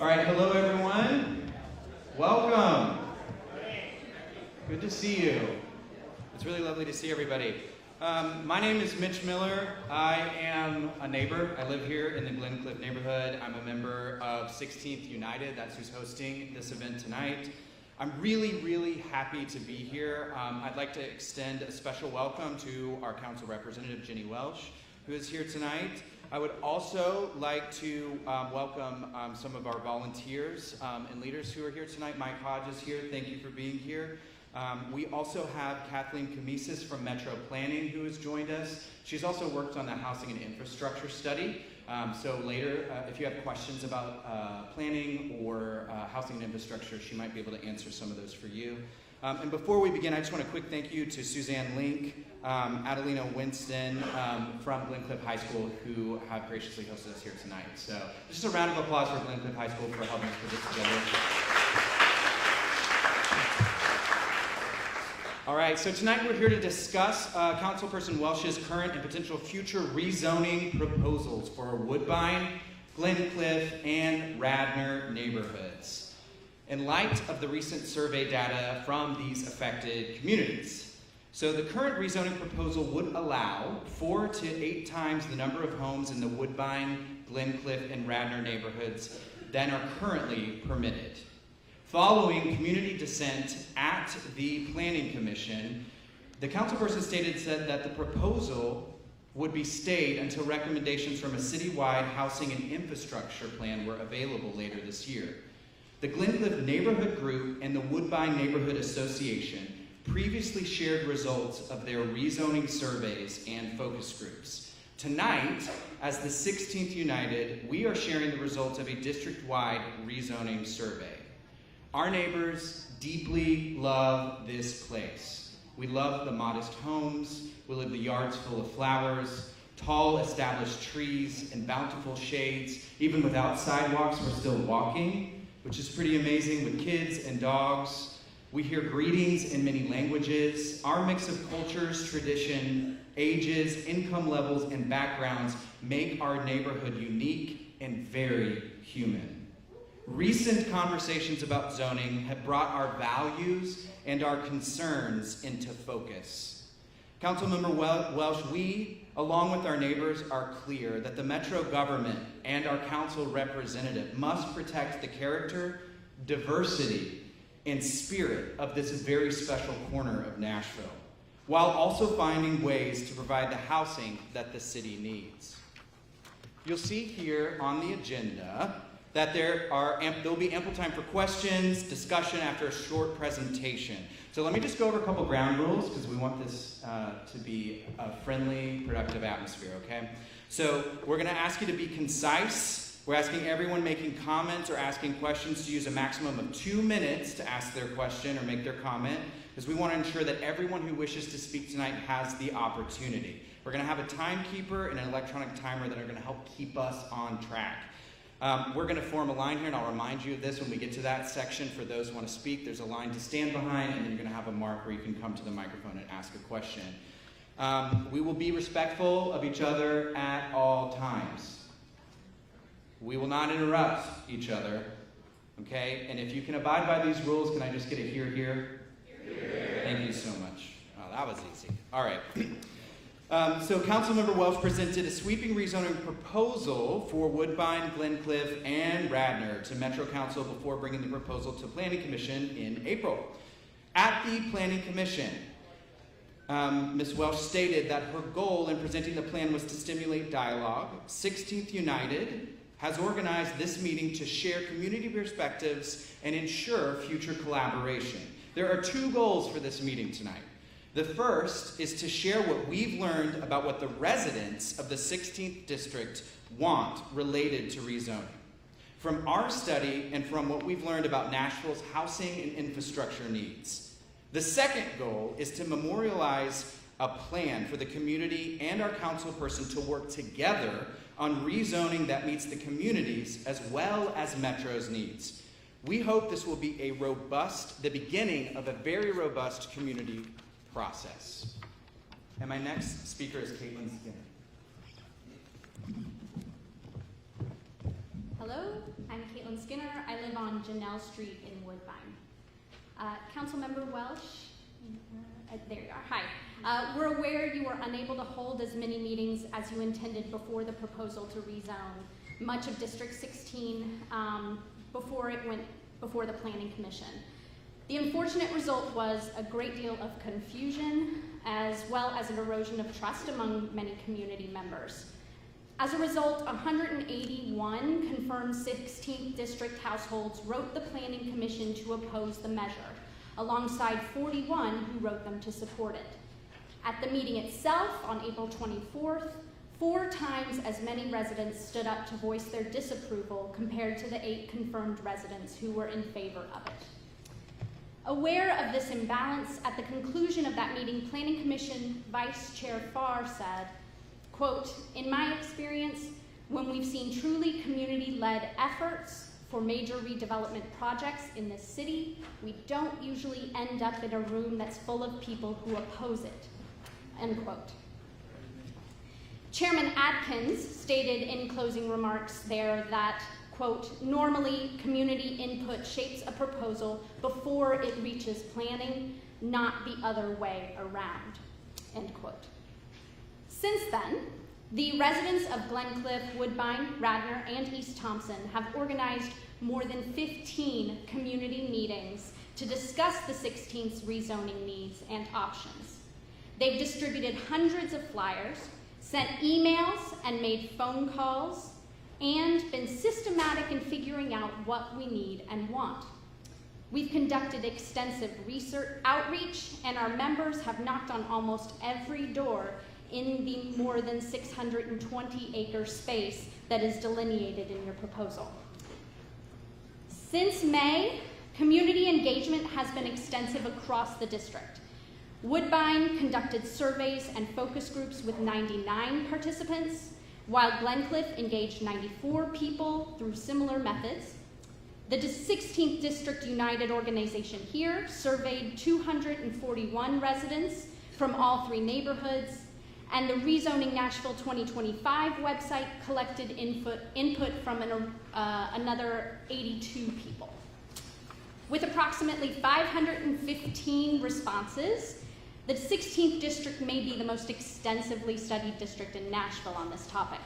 All right, hello everyone. Welcome. Good to see you. It's really lovely to see everybody. My name is Mitch Miller. I am a neighbor. I live here in the Glencliff neighborhood. I'm a member of 16th United. That's who's hosting this event tonight. I'm really happy to be here. I'd like to extend a special welcome to our council representative, Ginny Welsh, who is here tonight. I would also like to welcome some of our volunteers and leaders who are here tonight. Mike Hodge is here. Thank you for being here. We also have Kathleen Kamisis from Metro Planning who has joined us. She's also worked on the housing and infrastructure study. So later, if you have questions about planning or housing and infrastructure, she might be able to answer some of those for you. And before we begin, I just want a quick thank you to Suzanne Link, Adelina Winston from Glencliff High School, who have graciously hosted us here tonight. So just a round of applause for Glencliff High School for helping us put this together. All right, so tonight we're here to discuss Councilperson Welsh's current and potential future rezoning proposals for Woodbine, Glencliff, and Radnor neighborhoods, in light of the recent survey data from these affected communities. So the current rezoning proposal would allow 4 to 8 times the number of homes in the Woodbine, Glencliff, and Radnor neighborhoods than are currently permitted. Following community dissent at the Planning Commission, the councilperson said that the proposal would be stayed until recommendations from a citywide housing and infrastructure plan were available later this year. The Glencliff Neighborhood Group and the Woodbine Neighborhood Association previously shared results of their rezoning surveys and focus groups. Tonight, as the 16th United, we are sharing the results of a district-wide rezoning survey. Our neighbors deeply love this place. We love the modest homes, we love the yards full of flowers, tall established trees, and bountiful shades. Even without sidewalks, we're still walking, which is pretty amazing, with kids and dogs. We hear greetings in many languages. Our mix of cultures, tradition, ages, income levels, and backgrounds make our neighborhood unique and very human. Recent conversations about zoning have brought our values and our concerns into focus. Councilmember Welsh, we, along with our neighbors, are clear that the Metro government and our council representative must protect the character, diversity, and spirit of this very special corner of Nashville, while also finding ways to provide the housing that the city needs. You'll see here on the agenda that there'll be ample time for questions, discussion after a short presentation. So let me just go over a couple ground rules because we want this to be a friendly, productive atmosphere, okay? So we're gonna ask you to be concise. We're asking everyone making comments or asking questions to use a maximum of 2 minutes to ask their question or make their comment, because we want to ensure that everyone who wishes to speak tonight has the opportunity. We're gonna have a timekeeper and an electronic timer that are gonna help keep us on track. We're going to form a line here, and I'll remind you of this when we get to that section. For those who want to speak, there's a line to stand behind, and then you're going to have a mark where you can come to the microphone and ask a question. We will be respectful of each other at all times. We will not interrupt each other, okay? And if you can abide by these rules, can I just get a hear, hear? Hear. Thank you so much. Oh, that was easy. All right. So Councilmember Welsh presented a sweeping rezoning proposal for Woodbine, Glencliff, and Radnor to Metro Council before bringing the proposal to Planning Commission in April. At the Planning Commission, Ms. Welsh stated that her goal in presenting the plan was to stimulate dialogue. 16th United has organized this meeting to share community perspectives and ensure future collaboration. There are 2 goals for this meeting tonight. The first is to share what we've learned about what the residents of the 16th District want related to rezoning. From our study and from what we've learned about Nashville's housing and infrastructure needs. The second goal is to memorialize a plan for the community and our councilperson to work together on rezoning that meets the community's as well as Metro's needs. We hope this will be the beginning of a very robust community process. And my next speaker is Caitlin Skinner. Hello, I'm Caitlin Skinner. I live on Janelle Street in Woodbine. Councilmember Welsh, there you are, hi. We're aware you were unable to hold as many meetings as you intended before the proposal to rezone much of District 16 before it went before the Planning Commission. The unfortunate result was a great deal of confusion as well as an erosion of trust among many community members. As a result, 181 confirmed 16th District households wrote the Planning Commission to oppose the measure, alongside 41 who wrote them to support it. At the meeting itself on April 24th, 4 times as many residents stood up to voice their disapproval compared to the 8 confirmed residents who were in favor of it. Aware of this imbalance, at the conclusion of that meeting, Planning Commission Vice Chair Farr said, quote, "In my experience, when we've seen truly community-led efforts for major redevelopment projects in this city, we don't usually end up in a room that's full of people who oppose it," end quote. Chairman Adkins stated in closing remarks there that, quote, "Normally, community input shapes a proposal before it reaches planning, not the other way around," end quote. Since then, the residents of Glencliff, Woodbine, Radnor, and East Thompson have organized more than 15 community meetings to discuss the 16th's rezoning needs and options. They've distributed hundreds of flyers, sent emails and made phone calls, and been systematic in figuring out what we need and want. We've conducted extensive research outreach, and our members have knocked on almost every door in the more than 620-acre space that is delineated in your proposal. Since May, community engagement has been extensive across the district. Woodbine conducted surveys and focus groups with 99 participants, while Glencliff engaged 94 people through similar methods. The 16th District United organization here surveyed 241 residents from all 3 neighborhoods, and the Rezoning Nashville 2025 website collected input from another 82 people. With approximately 515 responses, the 16th District may be the most extensively studied district in Nashville on this topic.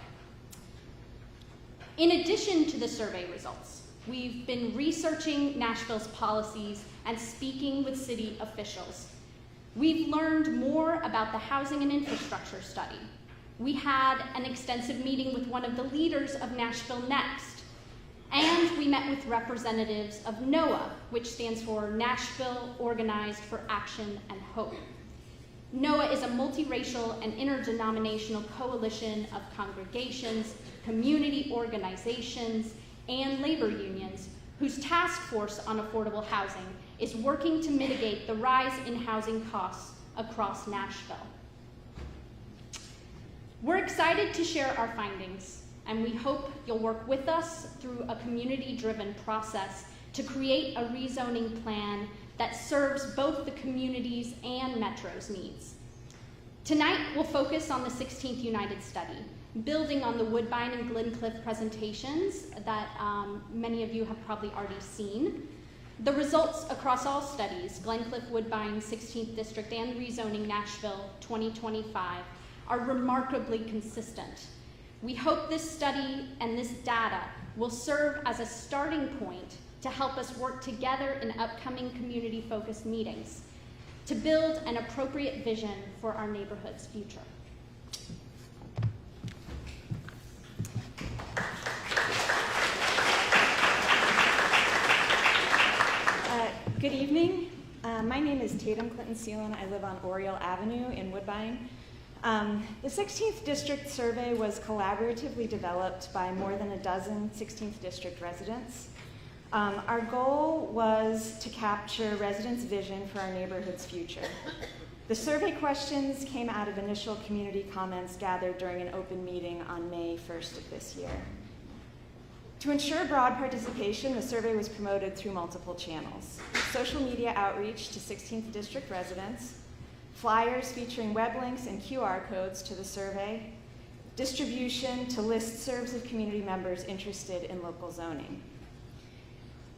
In addition to the survey results, we've been researching Nashville's policies and speaking with city officials. We've learned more about the housing and infrastructure study. We had an extensive meeting with one of the leaders of Nashville Next, and we met with representatives of NOAH, which stands for Nashville Organized for Action and Hope. NOAH is a multiracial and interdenominational coalition of congregations, community organizations, and labor unions whose task force on affordable housing is working to mitigate the rise in housing costs across Nashville. We're excited to share our findings, and we hope you'll work with us through a community-driven process to create a rezoning plan that serves both the community's and Metro's needs. Tonight, we'll focus on the 16th United study, building on the Woodbine and Glencliff presentations that many of you have probably already seen. The results across all studies, Glencliff, Woodbine, 16th District, and Rezoning Nashville 2025, are remarkably consistent. We hope this study and this data will serve as a starting point to help us work together in upcoming community-focused meetings to build an appropriate vision for our neighborhood's future. Good evening. My name is Tatum Clinton Seelan. I live on Oriole Avenue in Woodbine. The 16th District survey was collaboratively developed by more than a dozen 16th District residents. Our goal was to capture residents' vision for our neighborhood's future. The survey questions came out of initial community comments gathered during an open meeting on May 1st of this year. To ensure broad participation, the survey was promoted through multiple channels: social media outreach to 16th District residents, flyers featuring web links and QR codes to the survey, distribution to listservs of community members interested in local zoning.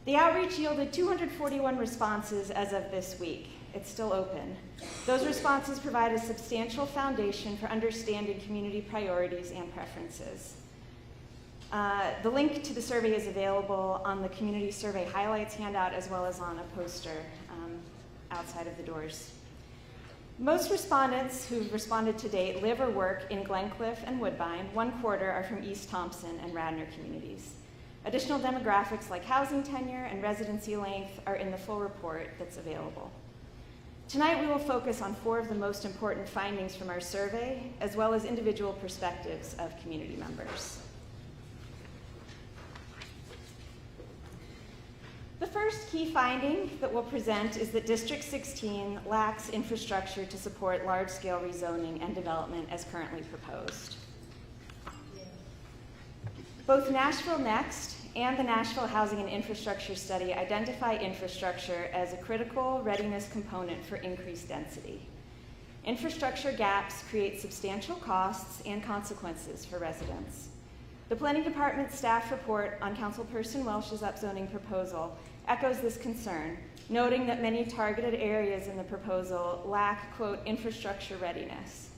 The outreach yielded 241 responses as of this week. It's still open. Those responses provide a substantial foundation for understanding community priorities and preferences. The link to the survey is available on the community survey highlights handout as well as on a poster outside of the doors. Most respondents who've responded to date live or work in Glencliff and Woodbine. 1/4 are from East Thompson and Radnor communities. Additional demographics like housing tenure and residency length are in the full report that's available. Tonight we will focus on 4 of the most important findings from our survey, as well as individual perspectives of community members. The first key finding that we'll present is that District 16 lacks infrastructure to support large-scale rezoning and development as currently proposed. Both Nashville Next and the Nashville Housing and Infrastructure Study identify infrastructure as a critical readiness component for increased density. Infrastructure gaps create substantial costs and consequences for residents. The Planning Department staff report on Councilperson Welsh's upzoning proposal echoes this concern, noting that many targeted areas in the proposal lack, quote, infrastructure readiness.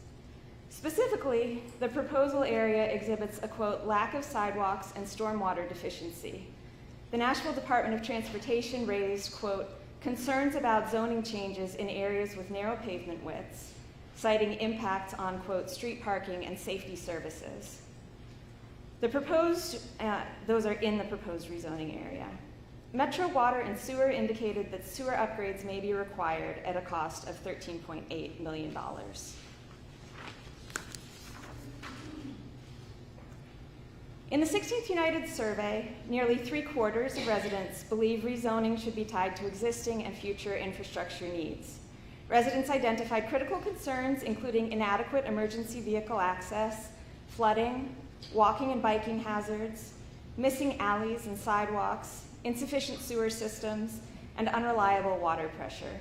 Specifically, the proposal area exhibits a, quote, lack of sidewalks and stormwater deficiency. The Nashville Department of Transportation raised, quote, concerns about zoning changes in areas with narrow pavement widths, citing impacts on, quote, street parking and safety services. Those are in the proposed rezoning area. Metro Water and Sewer indicated that sewer upgrades may be required at a cost of $13.8 million. In the 16th United Survey, nearly 3/4 of residents believe rezoning should be tied to existing and future infrastructure needs. Residents identified critical concerns including inadequate emergency vehicle access, flooding, walking and biking hazards, missing alleys and sidewalks, insufficient sewer systems, and unreliable water pressure.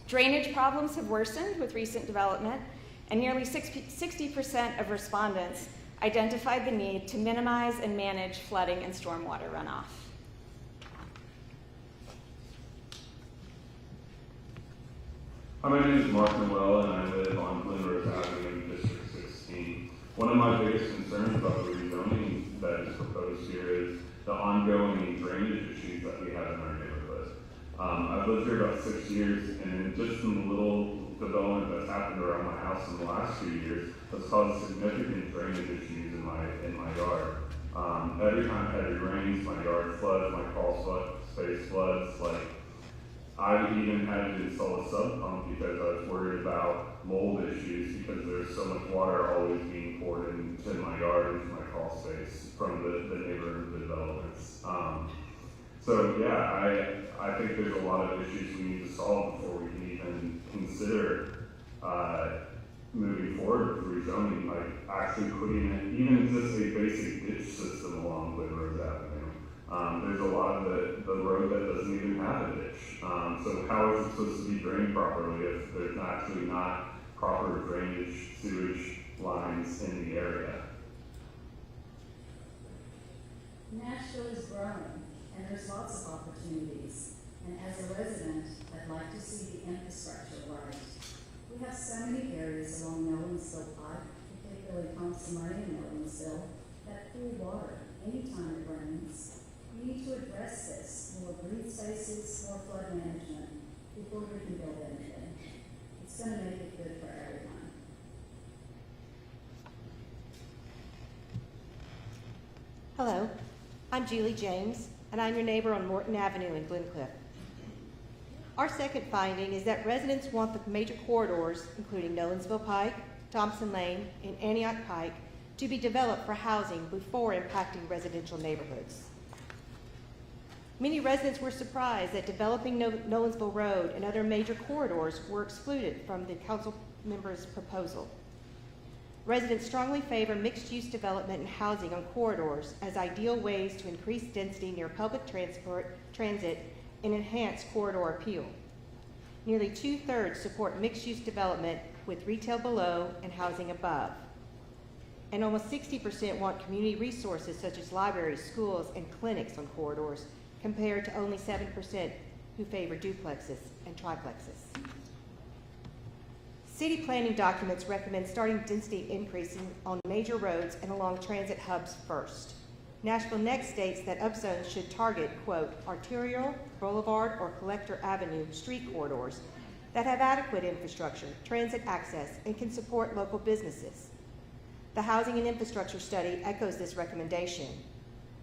Drainage problems have worsened with recent development, and nearly 60% of respondents identified the need to minimize and manage flooding and stormwater runoff. Hi, my name is Mark Noel, and I live on Glenrose Avenue in District 16. One of my biggest concerns about the rezoning that is proposed here is the ongoing drainage issues that we have in our neighborhood. I've lived here about 6 years, and just some little development that's happened around my house in the last few years has caused significant drainage issues in my yard. Every time heavy rains, my yard floods, my crawl space floods. Like, I even had to install a sub pump because I was worried about mold issues because there's so much water always being poured into my yard, into my crawl space from the neighborhood developments. So yeah, I think there's a lot of issues we need to solve before we can even consider moving forward with rezoning, like actually putting in even just a basic ditch system along Glenrose Avenue. There's a lot of the road that doesn't even have a ditch. So how is it supposed to be drained properly if there's actually not proper drainage, sewage lines in the area? Nashville is growing, and there's lots of opportunities. And as a resident, I'd like to see the infrastructure right. We have so many areas along Nolensville Pike, particularly Thompson Lane and Nolensville, that pool water anytime it rains. We need to address this. More green spaces, more flood management before we can build anything. It's going to make it good for everyone. Hello, I'm Julie James, and I'm your neighbor on Morton Avenue in Glencliff. Our second finding is that residents want the major corridors, including Nolensville Pike, Thompson Lane, and Antioch Pike, to be developed for housing before impacting residential neighborhoods. Many residents were surprised that developing Nolensville Road and other major corridors were excluded from the council members' proposal. Residents strongly favor mixed-use development and housing on corridors as ideal ways to increase density near public transit and enhance corridor appeal. Nearly 2/3 support mixed-use development with retail below and housing above. and almost 60% want community resources such as libraries, schools, and clinics on corridors, compared to only 7% who favor duplexes and triplexes. City planning documents recommend starting density increasing on major roads and along transit hubs first. Nashville next states that upzones should target, quote, arterial, boulevard, or collector avenue street corridors that have adequate infrastructure, transit access, and can support local businesses. The Housing and Infrastructure Study echoes this recommendation.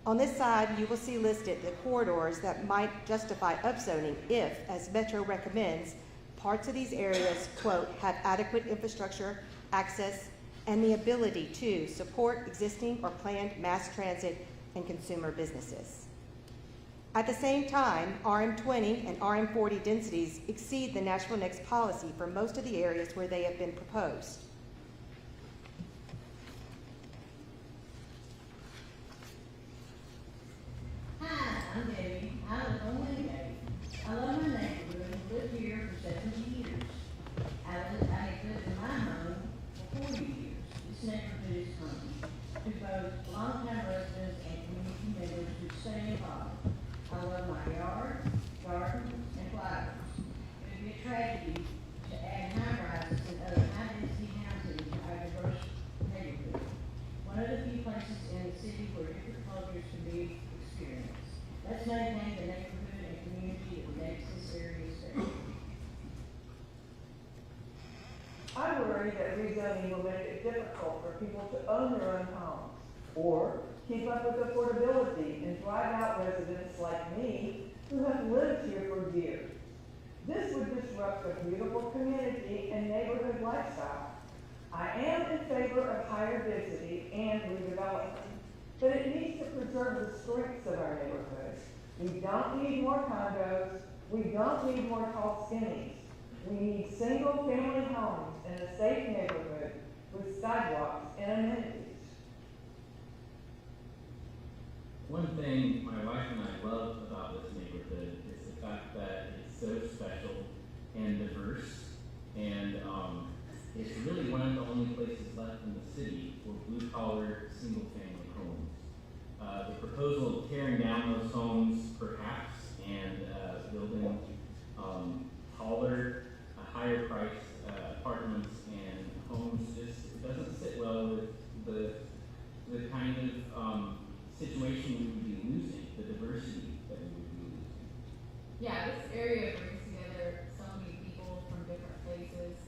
On this side, you will see listed the corridors that might justify upzoning if, as Metro recommends, parts of these areas, quote, have adequate infrastructure, access, and the ability to support existing or planned mass transit and consumer businesses. At the same time, RM20 and RM40 densities exceed the Nashville Next policy for most of the areas where they have been proposed. Hi, I'm Debbie. I live on Wingate. I love my neighborhood and lived here for 70 years. I lived in my home for 40 years. This neighborhood is home to both longtime residents and community members who stay involved. I love my yard, garden, and flowers. It would be a tragedy to add high-rises and other high-density housing to our diverse neighborhood. One of the few places in the city where different cultures can be experienced. Let's maintain the neighborhood and community that makes this area special. I worry that rezoning will make it difficult for people to own their own homes or keep up with affordability and drive out residents like me who have lived here for years. This would disrupt a beautiful community and neighborhood lifestyle. I am in favor of higher density and redevelopment, but it needs to preserve the strengths of our neighborhood. We don't need more condos. We don't need more tall skinnies. We need single-family homes in a safe neighborhood with sidewalks and amenities. One thing my wife and I love about this neighborhood is the fact that it's so special and diverse, and it's really one of the only places left in the city for blue-collar, single-family homes. The proposal of tearing down those homes, perhaps, and building taller, higher-priced apartments and homes just doesn't sit well with the kind of situation we would be losing, the diversity that we would be losing. Yeah, this area brings together so many people from different places,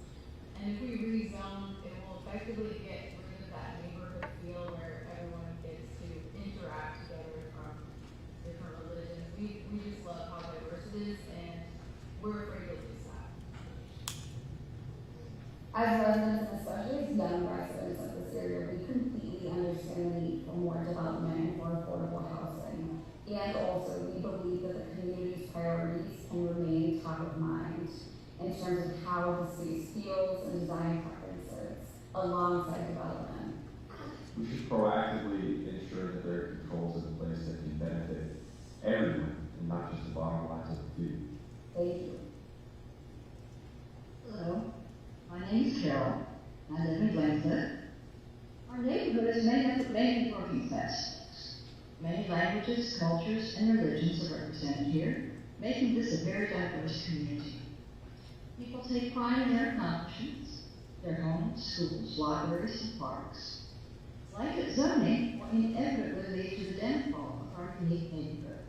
and if we rezone, it will effectively get rid of that neighborhood feel where everyone gets to interact together from different religions. We just love how diverse it is, and we're afraid to lose that. As residents, and especially as young residents of this area, we completely understand the need for more development and for affordable housing. And also, we believe that the community's priorities can remain top of mind in terms of how the city feels and design preferences alongside development. We should proactively ensure that there are controls in place that can benefit everyone and not just the bottom lines of the few. Thank you. Hello, my name is Carol. I live in Glencoe. Our neighborhood is made up of many working class. Many languages, cultures, and religions are represented here, making this a very diverse community. People take pride in their accomplishments, their homes, schools, libraries, and parks. Blanket zoning will inevitably lead to the downfall of our unique neighborhood.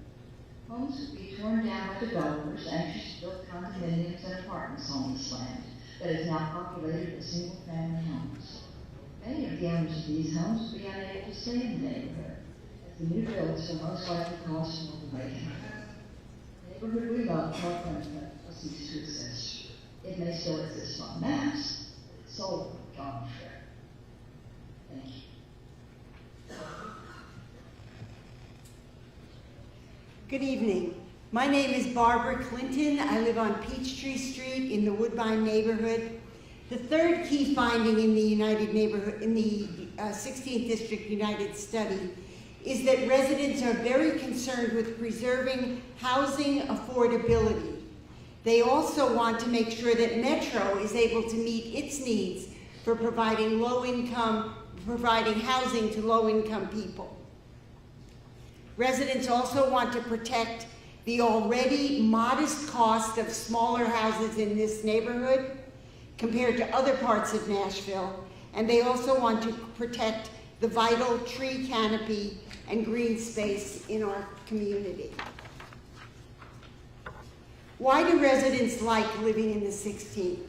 Homes would be torn down by developers anxious to build condominiums and apartments on this land that is now populated with single-family homes. Many of the owners of these homes will be unable to stay in the neighborhood, as the new builds will most likely cost more than they can. The neighborhood we love, North Glencoe, will cease to exist. It may still exist on maps, but it's sold for John Fair. Thank you. Good evening. My name is Barbara Clinton. I live on Peachtree Street in the Woodbine neighborhood. The third key finding in the 16th District United Study is that residents are very concerned with preserving housing affordability. They also want to make sure that Metro is able to meet its needs for providing low-income, providing housing to low-income people. Residents also want to protect the already modest cost of smaller houses in this neighborhood compared to other parts of Nashville, and they also want to protect the vital tree canopy and green space in our community. Why do residents like living in the 16th?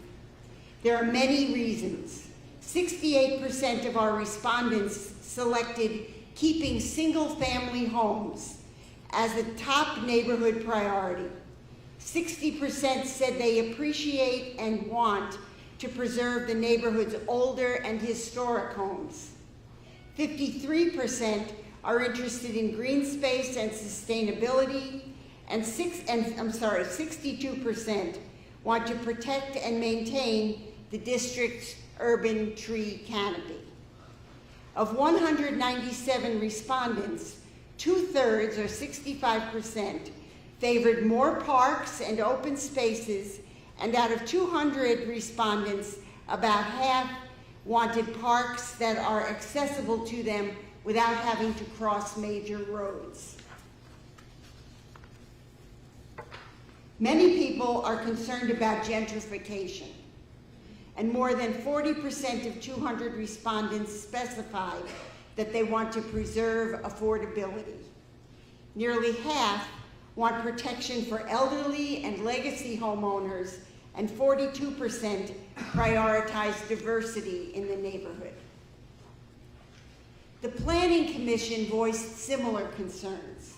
There are many reasons. 68% of our respondents selected keeping single-family homes as a top neighborhood priority. 60% said they appreciate and want to preserve the neighborhood's older and historic homes. 53% are interested in green space and sustainability, and 62% want to protect and maintain the district's urban tree canopy. Of 197 respondents, 2/3, or 65%, favored more parks and open spaces, and out of 200 respondents, about half wanted parks that are accessible to them without having to cross major roads. Many people are concerned about gentrification, and more than 40% of 200 respondents specified that they want to preserve affordability. Nearly half want protection for elderly and legacy homeowners, and 42% prioritize diversity in the neighborhood. The Planning Commission voiced similar concerns.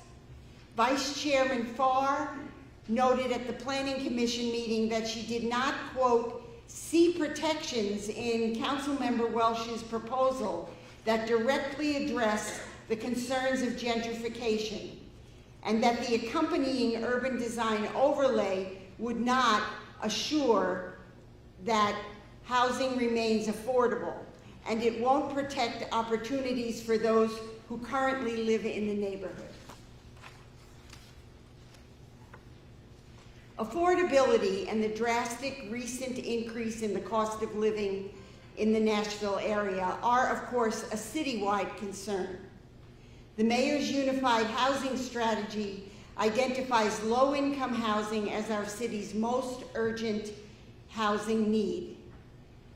Vice Chairman Farr noted at the Planning Commission meeting that she did not, quote, see protections in Councilmember Welsh's proposal that directly address the concerns of gentrification, and that the accompanying urban design overlay would not assure that housing remains affordable, and it won't protect opportunities for those who currently live in the neighborhood. Affordability and the drastic recent increase in the cost of living in the Nashville area are, of course, a citywide concern. The Mayor's Unified Housing Strategy identifies low-income housing as our city's most urgent housing need.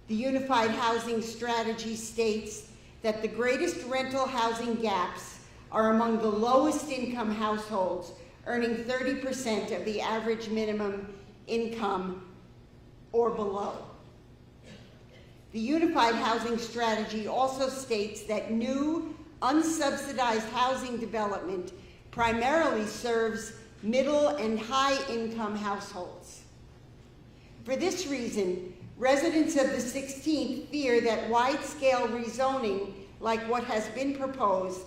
The Unified Housing Strategy states that the greatest rental housing gaps are among the lowest income households, earning 30% of the average minimum income or below. The Unified Housing Strategy also states that new, unsubsidized housing development primarily serves middle and high-income households. For this reason, residents of the 16th fear that wide-scale rezoning, like what has been proposed,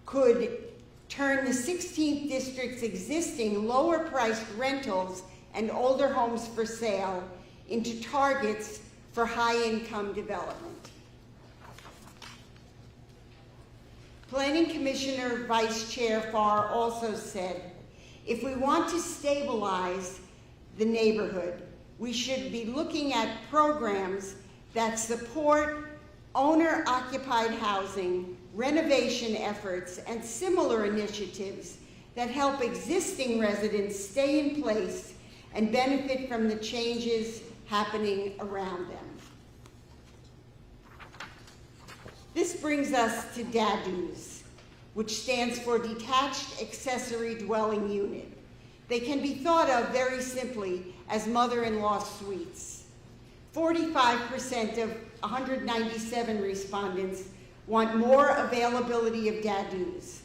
could turn the 16th district's existing lower-priced rentals and older homes for sale into targets for high-income development. Planning Commissioner Vice Chair Farr also said, if we want to stabilize the neighborhood, we should be looking at programs that support owner-occupied housing, renovation efforts, and similar initiatives that help existing residents stay in place and benefit from the changes happening around them. This brings us to DADUs, which stands for Detached Accessory Dwelling Unit. They can be thought of very simply as mother-in-law suites. 45% of 197 respondents want more availability of DADUs.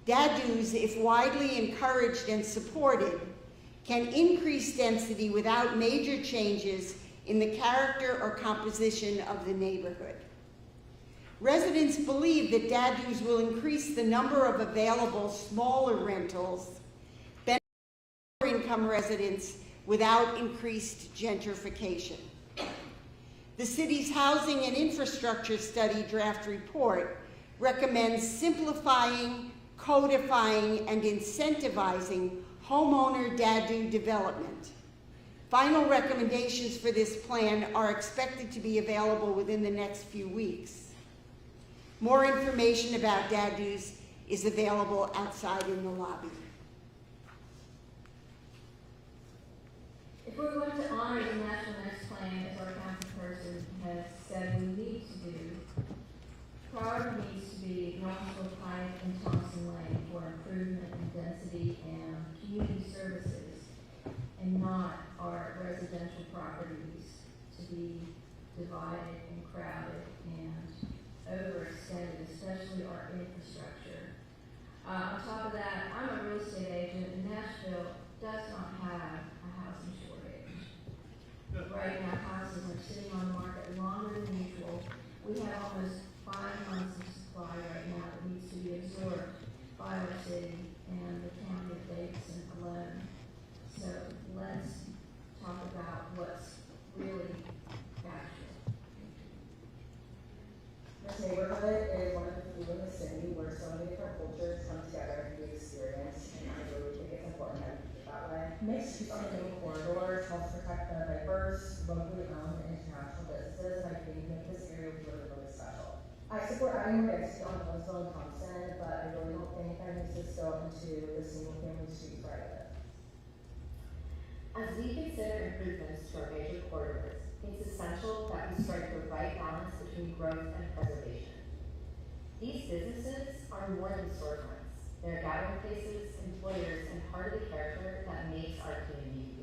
DADUs, if widely encouraged and supported, can increase density without major changes in the character or composition of the neighborhood. Residents believe that DADUs will increase the number of available smaller rentals, benefit lower-income residents without increased gentrification. The city's Housing and Infrastructure Study draft report recommends simplifying, codifying, and incentivizing homeowner DADU development. Final recommendations for this plan are expected to be available within the next few weeks. More information about Dadu's is available outside in the lobby. If we're going to honor the National Next Plan, as our councilperson has said we need to do, priority needs to be Nashville Pike and Thompson Lane for improvement in density and community services, and not our residential properties to be divided and crowded and overextended, especially our infrastructure. On top of that, I'm a real estate agent, and Nashville does not have a housing shortage. Right now, houses are sitting on the market longer than usual. We have almost 5 months of supply right now that needs to be absorbed by our city and the county of Davidson alone. So let's talk about what's really factual. This neighborhood is one of the few in the city where so many different cultures come together to be experienced, and I really think it's important that we keep it that way. Mixed use on the main corridors helps protect the diverse, locally owned, and international businesses, and I think that this area is really, really special. I support adding more density on Hillsville and Thompson, but I really don't think that needs to spill into the single-family streets where I live. As we consider improvements to our major corridors, it's essential that we strike the right balance between growth and preservation. These businesses are more than storefronts. They're gathering places, employers, and part of the character that makes our community